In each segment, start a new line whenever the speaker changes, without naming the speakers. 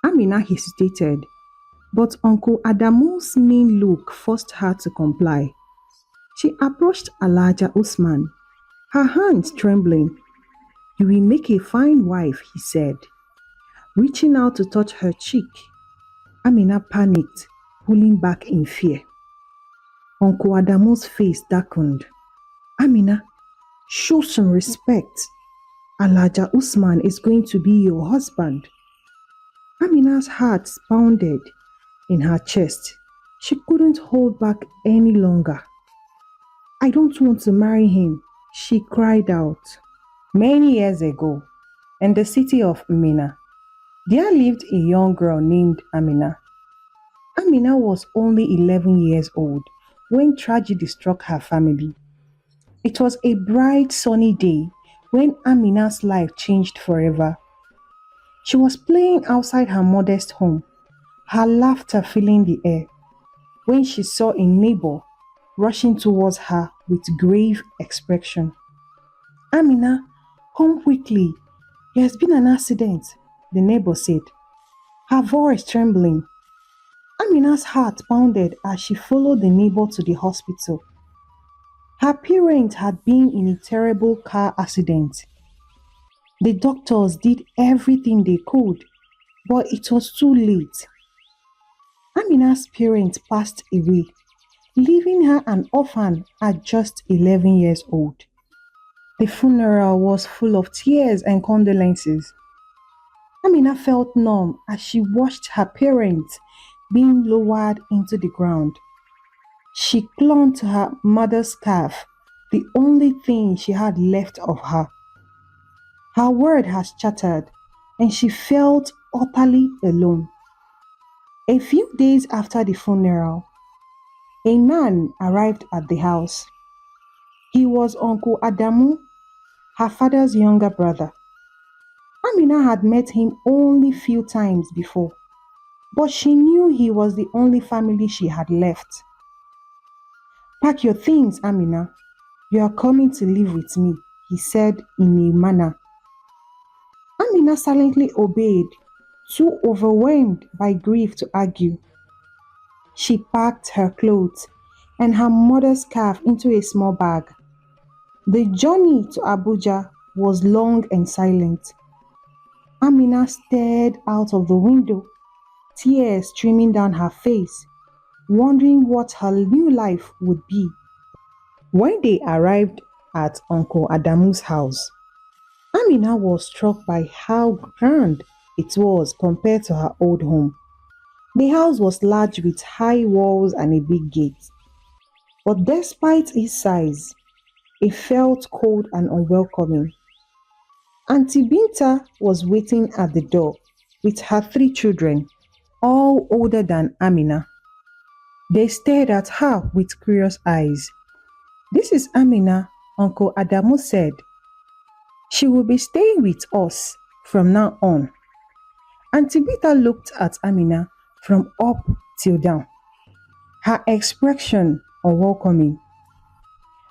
Amina hesitated, but Uncle Adamu's mean look forced her to comply. She approached Alaja Usman, her hands trembling. "You will make a fine wife," he said, reaching out to touch her cheek. Amina panicked, pulling back in fear. Uncle Adamu's face darkened. "Amina, show some respect. Alaja Usman is going to be your husband." Amina's heart pounded in her chest. She couldn't hold back any longer. "I don't want to marry him," she cried out. Many years ago, in the city of Amina, there lived a young girl named Amina. Amina was only 11 years old when tragedy struck her family. It was a bright sunny day when Amina's life changed forever. She was playing outside her modest home, her laughter filling the air, when she saw a neighbor rushing towards her with grave expression. "Amina, come quickly. There's been an accident," the neighbor said, her voice trembling. Amina's heart pounded as she followed the neighbor to the hospital. Her parents had been in a terrible car accident. The doctors did everything they could, but it was too late. Amina's parents passed away, leaving her an orphan at just 11 years old. The funeral was full of tears and condolences. Amina felt numb as she watched her parents being lowered into the ground. She clung to her mother's scarf, the only thing she had left of her. Her world had shattered, and she felt utterly alone. A few days after the funeral, a man arrived at the house. He was Uncle Adamu, her father's younger brother. Amina had met him only few times before, but she knew he was the only family she had left. "Pack your things, Amina. You are coming to live with me," he said in a manner. Amina silently obeyed, too overwhelmed by grief to argue. She packed her clothes and her mother's scarf into a small bag. The journey to Abuja was long and silent. Amina stared out of the window, tears streaming down her face, wondering what her new life would be. When they arrived at Uncle Adamu's house, Amina was struck by how grand it was compared to her old home. The house was large with high walls and a big gate. But despite its size, it felt cold and unwelcoming. Auntie Binta was waiting at the door with her three children, all older than Amina. They stared at her with curious eyes. "This is Amina," Uncle Adamu said. "She will be staying with us from now on." Auntie Binta looked at Amina from up till down, her expression unwelcoming.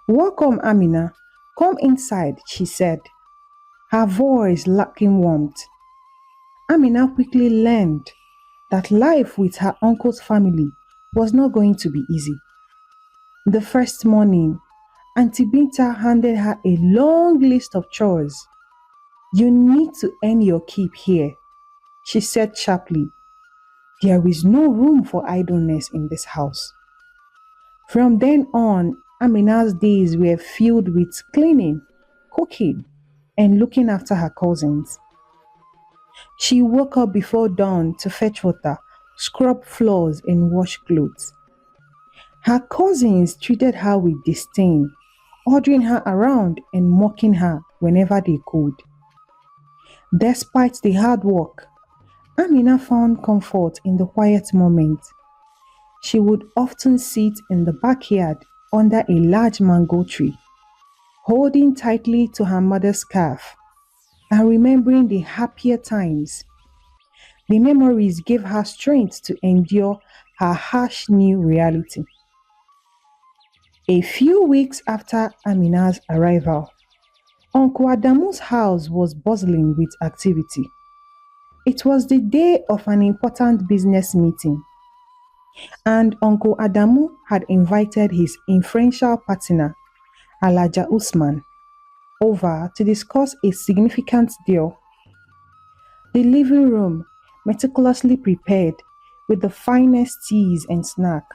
"Welcome, Amina. Come inside," she said, her voice lacking warmth. Amina quickly learned that life with her uncle's family was not going to be easy. The first morning, Auntie Binta handed her a long list of chores. "You need to earn your keep here," she said sharply. "There is no room for idleness in this house." From then on, Amina's days were filled with cleaning, cooking, and looking after her cousins. She woke up before dawn to fetch water, scrub floors, and wash clothes. Her cousins treated her with disdain, ordering her around and mocking her whenever they could. Despite the hard work, Amina found comfort in the quiet moments. She would often sit in the backyard under a large mango tree, holding tightly to her mother's scarf and remembering the happier times. The memories gave her strength to endure her harsh new reality. A few weeks after Amina's arrival, Uncle Adamu's house was bustling with activity. It was the day of an important business meeting, and Uncle Adamu had invited his influential partner, Alaja Usman, over to discuss a significant deal. The living room, meticulously prepared with the finest teas and snack,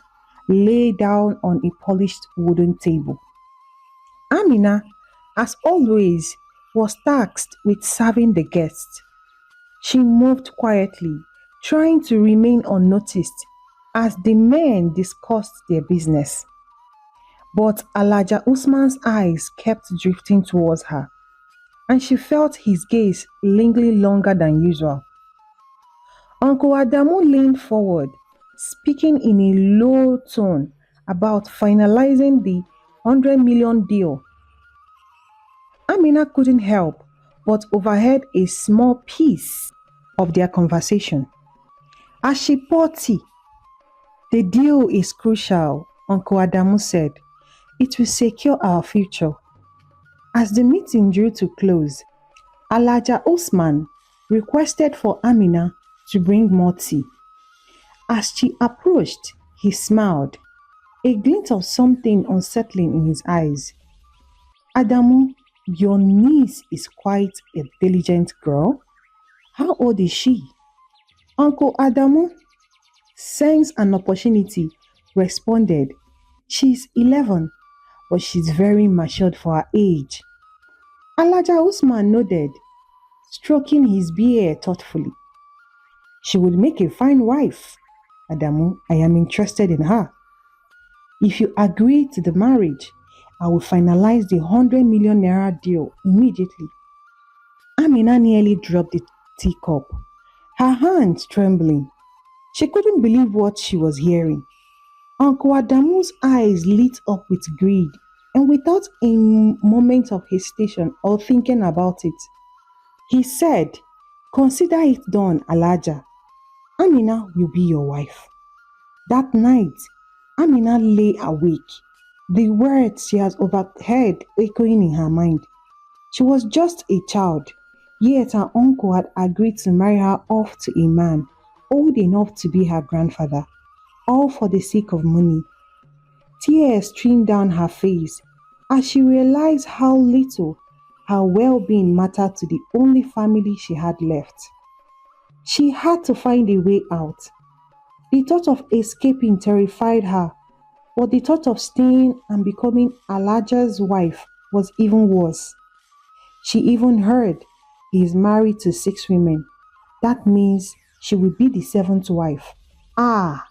lay down on a polished wooden table. Amina, as always, was tasked with serving the guests. She moved quietly, trying to remain unnoticed as the men discussed their business. But Alaja Usman's eyes kept drifting towards her, and she felt his gaze lingering longer than usual. Uncle Adamu leaned forward, speaking in a low tone about finalizing the 100 million deal. Amina couldn't help but overheard a small piece of their conversation. As she poured tea, the deal is crucial, Uncle Adamu said. It will secure our future. As the meeting drew to close, Alaja Osman requested for Amina to bring more tea. As she approached, he smiled, a glint of something unsettling in his eyes. Adamu, your niece is quite a diligent girl. How old is she? Uncle Adamu sensed an opportunity, responded, she's 11, but she's very matured for her age. Alaja Usman nodded, stroking his beard thoughtfully. She would make a fine wife. Adamu, I am interested in her. If you agree to the marriage, I will finalize the 100 million naira deal immediately. Amina nearly dropped the teacup, her hands trembling. She couldn't believe what she was hearing. Uncle Adamu's eyes lit up with greed, and without a moment of hesitation or thinking about it, he said, consider it done, Alaja. Amina will be your wife. That night, Amina lay awake, the words she has overheard echoing in her mind. She was just a child, yet her uncle had agreed to marry her off to a man old enough to be her grandfather, all for the sake of money. Tears streamed down her face as she realized how little her well being mattered to the only family she had left. She had to find a way out. The thought of escaping terrified her, but the thought of staying and becoming Alaja's wife was even worse. She even heard he is married to 6 women. That means she would be the seventh wife. Ah,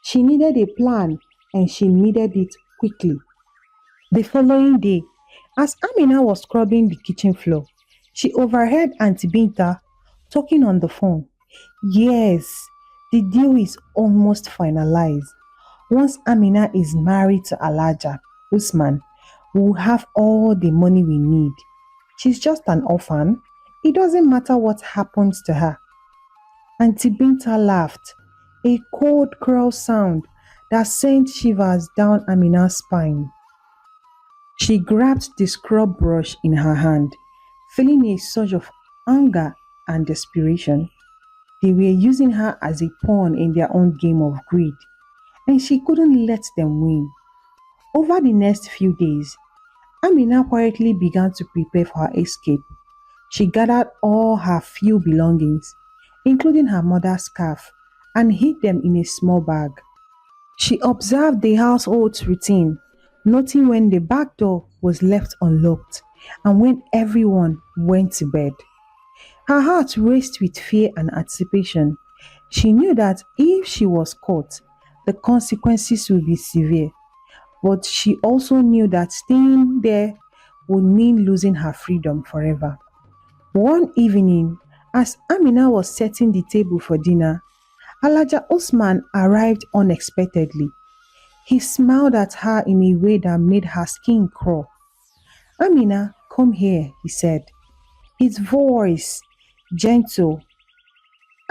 she needed a plan and she needed it quickly. The following day, as Amina was scrubbing the kitchen floor, she overheard Auntie Binta talking on the phone. Yes, the deal is almost finalized. Once Amina is married to Alaja Usman, we will have all the money we need. She's just an orphan. It doesn't matter what happens to her. Auntie Binta laughed, a cold, cruel sound that sent shivers down Amina's spine. She grabbed the scrub brush in her hand, feeling a surge of anger and desperation. They were using her as a pawn in their own game of greed, and she couldn't let them win. Over the next few days, Amina quietly began to prepare for her escape. She gathered all her few belongings, including her mother's scarf, and hid them in a small bag. She observed the household's routine, noting when the back door was left unlocked and when everyone went to bed. Her heart raced with fear and anticipation. She knew that if she was caught, the consequences would be severe, but she also knew that staying there would mean losing her freedom forever. One evening, as Amina was setting the table for dinner, Alaja Osman arrived unexpectedly. He smiled at her in a way that made her skin crawl. Amina, come here, he said, his voice gentle.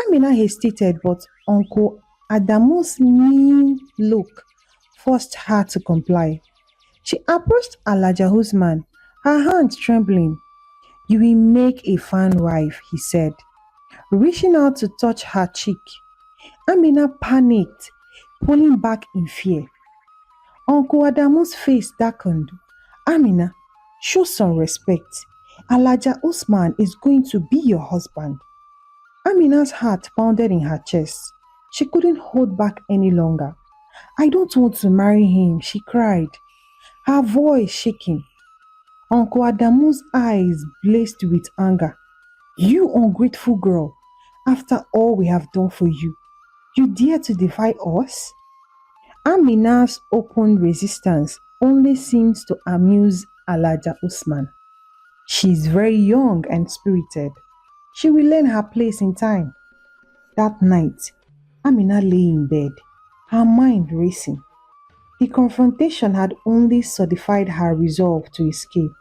Amina hesitated, but Uncle Adamu's mean look forced her to comply. She approached Alaja Usman, her hands trembling. You will make a fine wife, he said. reaching out to touch her cheek. Amina panicked, pulling back in fear. Uncle Adamu's face darkened. Amina, show some respect. Alaja Usman is going to be your husband. Amina's heart pounded in her chest. She couldn't hold back any longer. I don't want to marry him, she cried, her voice shaking. Uncle Adamu's eyes blazed with anger. You ungrateful girl, after all we have done for you, you dare to defy us? Amina's open resistance only seems to amuse Alaja Usman. She is very young and spirited. She will learn her place in time. That night, Amina lay in bed, her mind racing. The confrontation had only solidified her resolve to escape.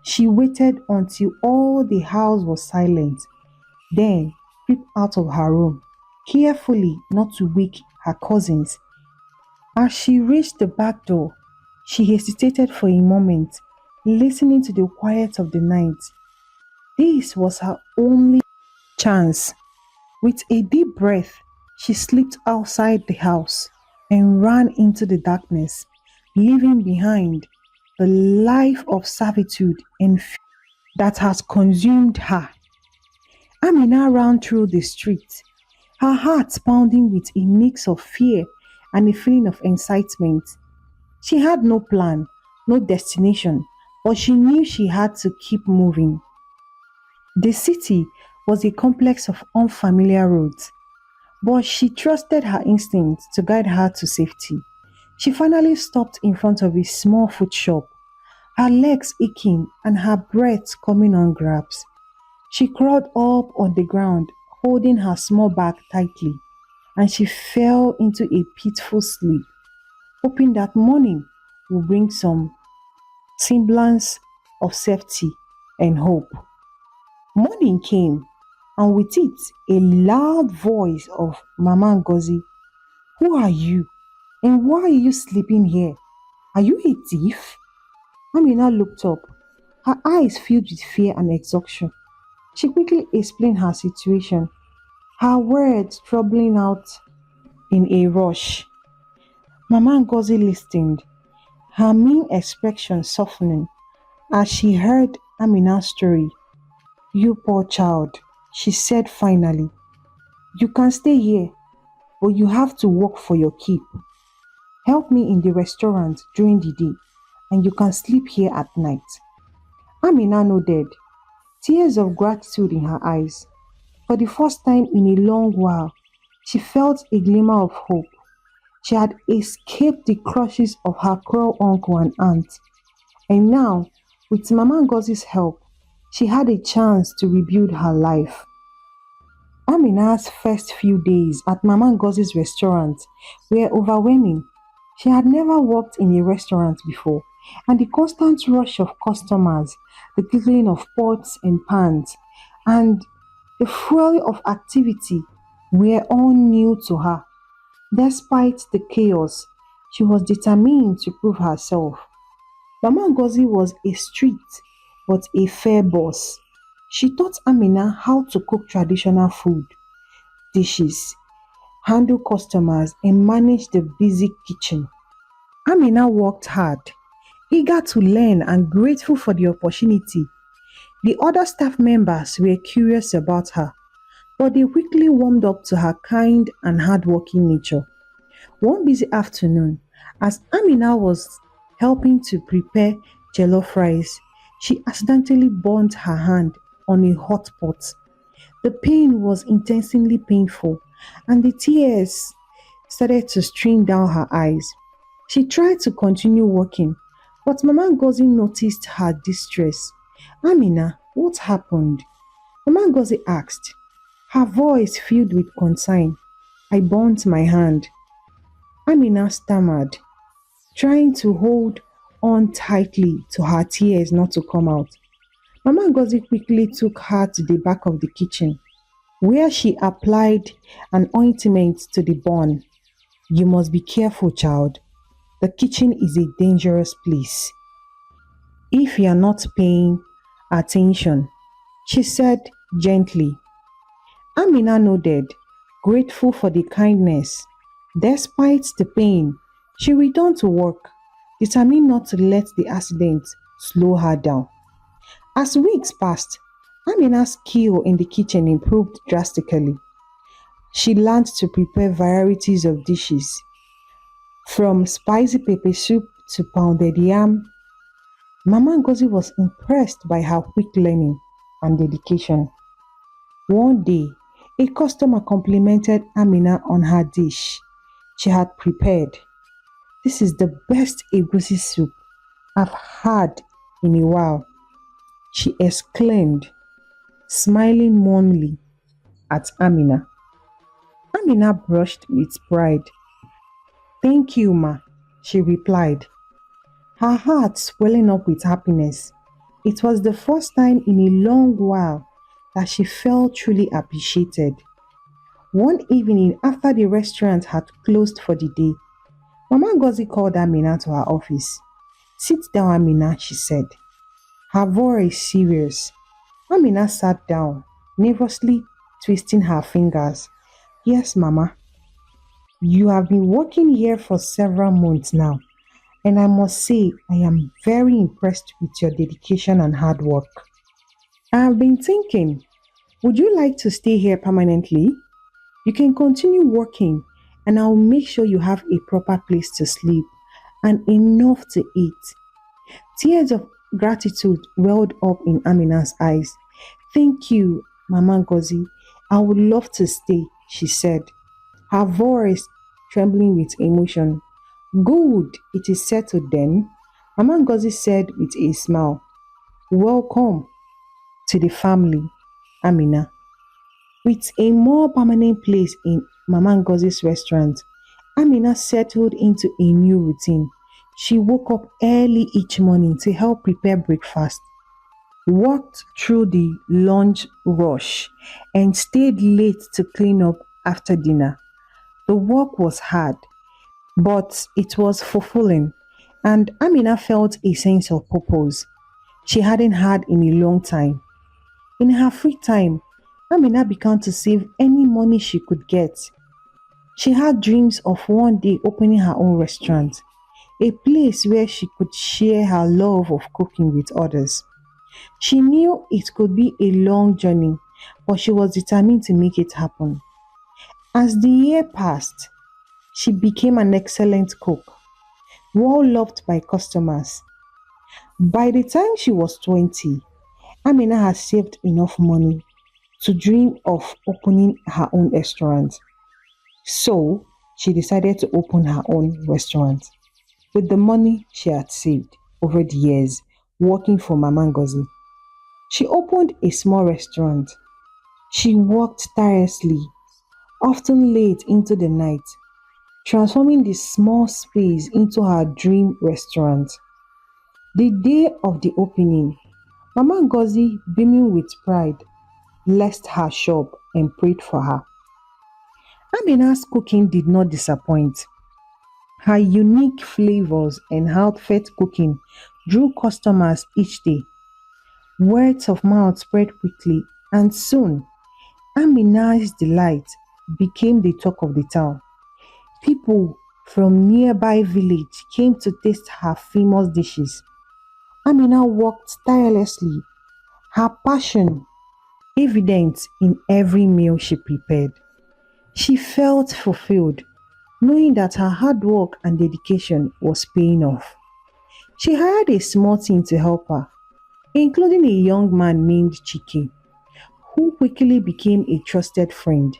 She waited until all the house was silent, then crept out of her room, carefully not to wake her cousins. As she reached the back door, she hesitated for a moment, listening to the quiet of the night. This was her only chance. With a deep breath, she slipped outside the house and ran into the darkness, leaving behind the life of servitude and fear that has consumed her. Amina ran through the street, her heart pounding with a mix of fear and a feeling of excitement. She had no plan, no destination, but she knew she had to keep moving. The city was a complex of unfamiliar roads, but she trusted her instincts to guide her to safety. She finally stopped in front of a small food shop, her legs aching and her breath coming on grabs. She crawled up on the ground, holding her small bag tightly, and she fell into a peaceful sleep, hoping that morning will bring some semblance of safety and hope. Morning came, and with it, a loud voice of Mama Ngozi. Who are you? And why are you sleeping here? Are you a thief? Amina looked up, her eyes filled with fear and exhaustion. She quickly explained her situation, her words troubling out in a rush. Mama Ngozi listened, her mean expression softening as she heard Amina's story. You poor child, she said finally. You can stay here, but you have to work for your keep. Help me in the restaurant during the day, and you can sleep here at night. Amina nodded, tears of gratitude in her eyes. For the first time in a long while, she felt a glimmer of hope. She had escaped the clutches of her cruel uncle and aunt, and now, with Mama Ngozi's help, she had a chance to rebuild her life. Amina's first few days at Mama Ngozi's restaurant were overwhelming. She had never worked in a restaurant before, and the constant rush of customers, the giggling of pots and pans, and the flurry of activity were all new to her. Despite the chaos, she was determined to prove herself. Mama Ngozi was a strict but a fair boss. She taught Amina how to cook traditional food, dishes, handle customers, and manage the busy kitchen. Amina worked hard, eager to learn and grateful for the opportunity. The other staff members were curious about her, but they quickly warmed up to her kind and hardworking nature. One busy afternoon, as Amina was helping to prepare jollof rice, she accidentally burnt her hand on a hot pot. The pain was intensely painful, and the tears started to stream down her eyes. She tried to continue working, but Mama Ngozi noticed her distress. Amina, what happened? Mama Ngozi asked, her voice filled with concern. I burnt my hand. Amina stammered, trying to hold on tightly to her tears not to come out. Mama Ngozi quickly took her to the back of the kitchen, where she applied an ointment to the burn. You must be careful, child. The kitchen is a dangerous place. If you are not paying attention, she said gently. Amina nodded, grateful for the kindness. Despite the pain, she returned to work, determined not to let the accident slow her down. As weeks passed, Amina's skill in the kitchen improved drastically. She learned to prepare varieties of dishes, from spicy pepper soup to pounded yam. Mama Ngozi was impressed by her quick learning and dedication. One day, a customer complimented Amina on her dish she had prepared. This is the best egusi soup I've had in a while, she exclaimed, smiling warmly at Amina. Amina brushed with pride. Thank you, ma, she replied, her heart swelling up with happiness. It was the first time in a long while that she felt truly appreciated. One evening after the restaurant had closed for the day, Mama Ngozi called Amina to her office. Sit down, Amina, she said. Her voice serious. Amina sat down, nervously twisting her fingers. Yes, Mama, you have been working here for several months now, and I must say I am very impressed with your dedication and hard work. I have been thinking, would you like to stay here permanently? You can continue working, and I'll make sure you have a proper place to sleep and enough to eat. Tears of gratitude welled up in Amina's eyes. Thank you, Mama Ngozi. I would love to stay, she said, her voice trembling with emotion. Good, it is settled then, Mama Ngozi said with a smile. Welcome to the family, Amina. With a more permanent place in Mama Ngozi's restaurant, Amina settled into a new routine. She woke up early each morning to help prepare breakfast, worked through the lunch rush, and stayed late to clean up after dinner. The work was hard, but it was fulfilling, and Amina felt a sense of purpose she hadn't had in a long time. In her free time, Amina began to save any money she could get. She had dreams of one day opening her own restaurant, a place where she could share her love of cooking with others. She knew it could be a long journey, but she was determined to make it happen. As the year passed, she became an excellent cook, well loved by customers. By the time she was 20, Amina had saved enough money to dream of opening her own restaurant. So she decided to open her own restaurant with the money she had saved over the years working for Mama Ngozi. She opened a small restaurant. She worked tirelessly, often late into the night, transforming the small space into her dream restaurant. The day of the opening, Mama Ngozi, beaming with pride, blessed her shop and prayed for her. Amina's cooking did not disappoint. Her unique flavors and heartfelt cooking drew customers each day. Words of mouth spread quickly, and soon Amina's delight became the talk of the town. People from nearby village came to taste her famous dishes. Amina worked tirelessly, her passion evident in every meal she prepared. She felt fulfilled, knowing that her hard work and dedication was paying off. She hired a small team to help her, including a young man named Chike, who quickly became a trusted friend.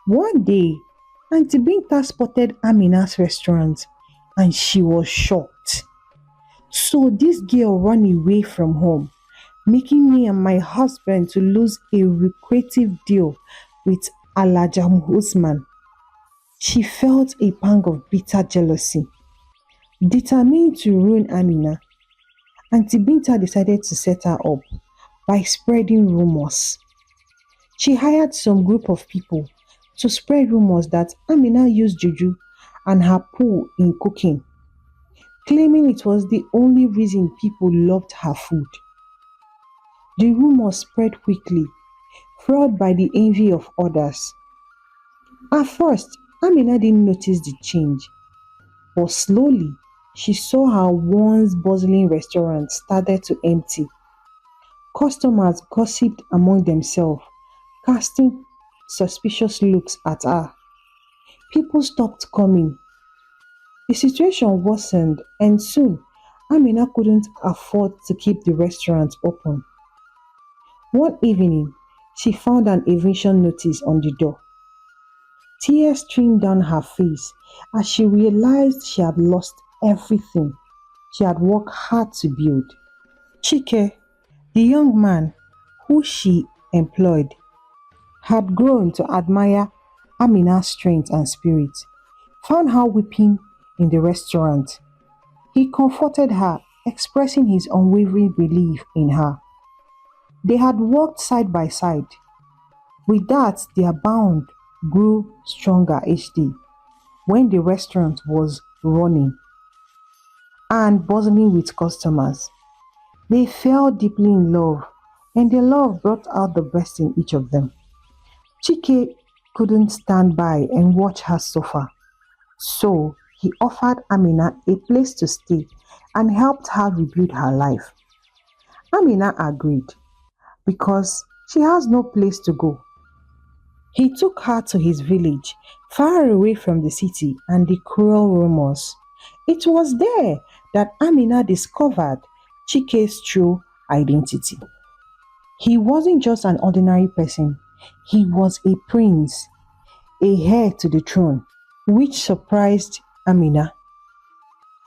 One day, Auntie Binta spotted Amina's restaurant and she was shocked. So this girl ran away from home, making me and my husband to lose a lucrative deal with Alaja Usman. She felt a pang of bitter jealousy. Determined to ruin Amina, Auntie Binta decided to set her up by spreading rumors. She hired some group of people to spread rumors that Amina used Juju and her pool in cooking, claiming it was the only reason people loved her food. The rumors spread quickly, fueled by the envy of others. At first, Amina didn't notice the change, but slowly she saw how once bustling restaurant started to empty. Customers gossiped among themselves, casting suspicious looks at her. People stopped coming. The situation worsened, and soon Amina couldn't afford to keep the restaurant open. One evening, she found an eviction notice on the door. Tears streamed down her face as she realized she had lost everything she had worked hard to build. Chike, the young man who she employed, had grown to admire Amina's strength and spirit, found her weeping in the restaurant. He comforted her, expressing his unwavering belief in her. They had worked side by side. With that, their bond grew stronger each day. When the restaurant was running and bustling with customers, they fell deeply in love, and their love brought out the best in each of them. Chike couldn't stand by and watch her suffer, so he offered Amina a place to stay and helped her rebuild her life. Amina agreed because she has no place to go. He took her to his village, far away from the city and the cruel rumors. It was there that Amina discovered Chike's true identity. He wasn't just an ordinary person, he was a prince, a heir to the throne, which surprised Amina.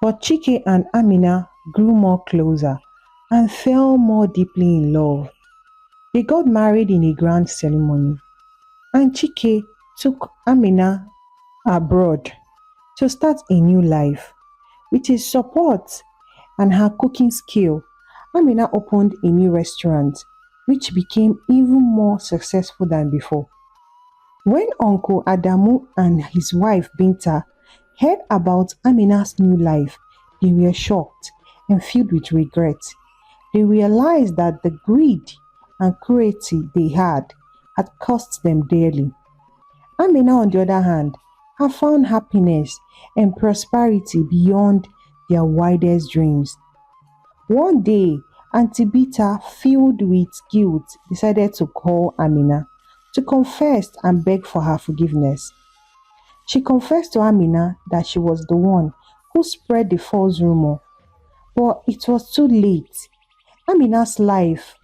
But Chike and Amina grew more closer and fell more deeply in love. They got married in a grand ceremony, and Chike took Amina abroad to start a new life. With his support and her cooking skill, Amina opened a new restaurant, which became even more successful than before. When Uncle Adamu and his wife Binta heard about Amina's new life, they were shocked and filled with regret. They realized that the greed and cruelty they had cost them dearly. Amina, on the other hand, had found happiness and prosperity beyond their wildest dreams. One day, Auntie Bita, filled with guilt, decided to call Amina to confess and beg for her forgiveness. She confessed to Amina that she was the one who spread the false rumor, but it was too late. Amina's life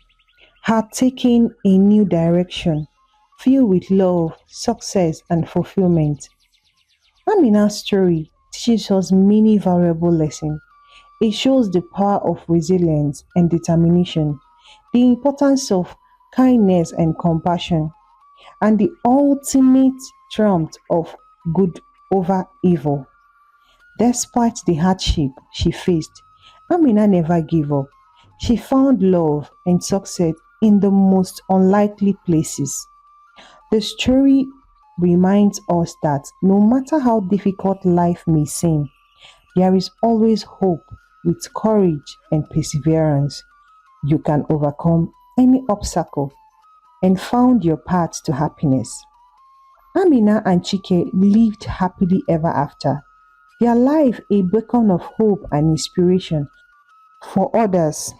had taken a new direction, filled with love, success, and fulfillment. Amina's story teaches us many valuable lessons. It shows the power of resilience and determination, the importance of kindness and compassion, and the ultimate triumph of good over evil. Despite the hardship she faced, Amina never gave up. She found love and success in the most unlikely places. The story reminds us that no matter how difficult life may seem, there is always hope. With courage and perseverance, you can overcome any obstacle and found your path to happiness. Amina and Chike lived happily ever after, their life a beacon of hope and inspiration for others.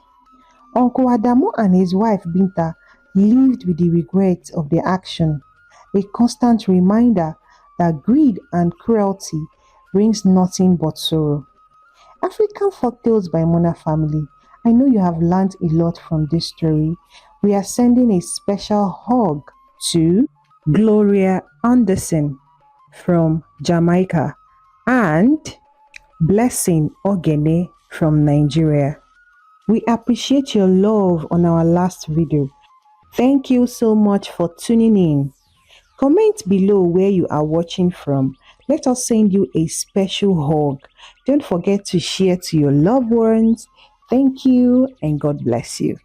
Uncle Adamu and his wife Binta lived with the regret of their action, a constant reminder that greed and cruelty brings nothing but sorrow. African Folktales by Mona Family. I know you have learned a lot from this story. We are sending a special hug to Gloria Anderson from Jamaica and Blessing Ogene from Nigeria. We appreciate your love on our last video. Thank you so much for tuning in. Comment below where you are watching from. Let us send you a special hug. Don't forget to share to your loved ones. Thank you and God bless you.